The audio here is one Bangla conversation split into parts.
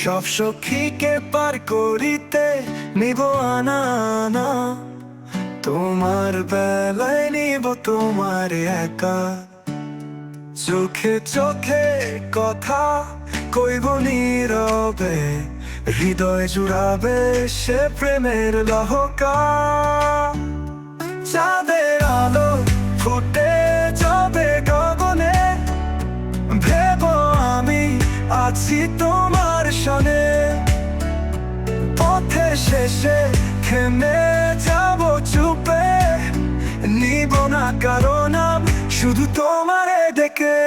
সব সখীকে পার করিতে নিব আনা আনা, তোমার বেলায় নিব তোমার একা। চোখে চোখে কথা কইব নীরবে, হৃদয় জুড়াবে সে প্রেমের লহকা। চাঁদের আলো ফুটে যাবে গগনে, ভেব আমি আছি তোমার সনে। পথে শেষে থেমে যাব চুপে, নিব না কারো নাম, শুধু তোমারে ডেকে।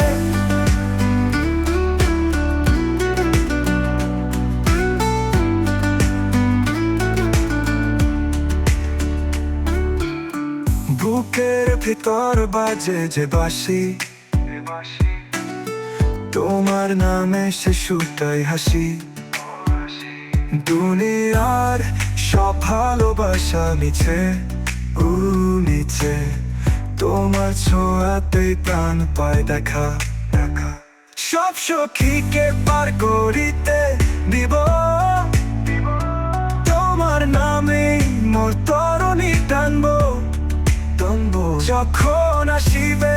বুকের ভিতর বাজে যে বাঁশি, তোমার নামে সে সুরটাই হাসি। দুনিয়ার সব ভালোবাসা মিছে, মিছে, তোমার ছোঁয়াতেই প্রাণ পায় দেখা। সব সখীকে পার করিতে দিব তোমার নামে, মোর তরণী টানবো। যখন আসিবে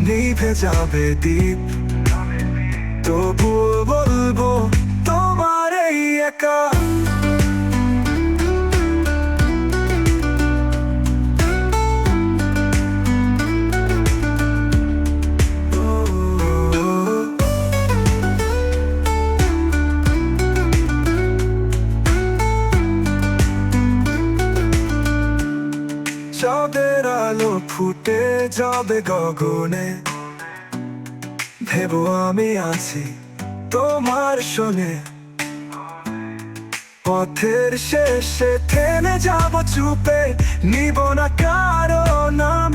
নিভে যাবে দ্বীপ, তবুও বলবো তোমার এই একা। চাঁদের আলো ফুটে যাবে গগনে, ভেবো আমি আছি তোমার শোনে। পথের শেষে থেমে যাব চুপে, নিব না কারো নাম,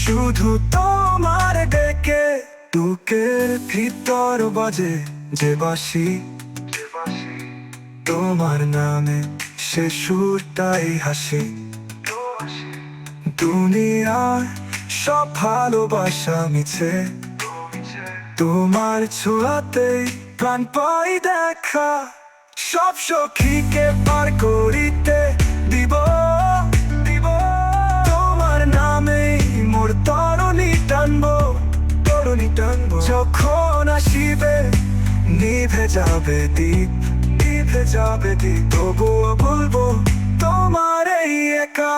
শুধু তোমার ডেকে। বুকের ভিতর বাজে যে বাঁশি, তোমার নামে সে সুরটাই হাসি। দুনিয়ার সব ভালোবাসা মিছে, তোমার ছোঁয়াতেই প্রাণ পাই দেখা। সব সখীকে পার করিতে দিব তোমার নামেই মোর তরণী টানবো। যখন আসিবে নিভে যাবে দ্বীপ, তবুও বলবো তোমার এই একা।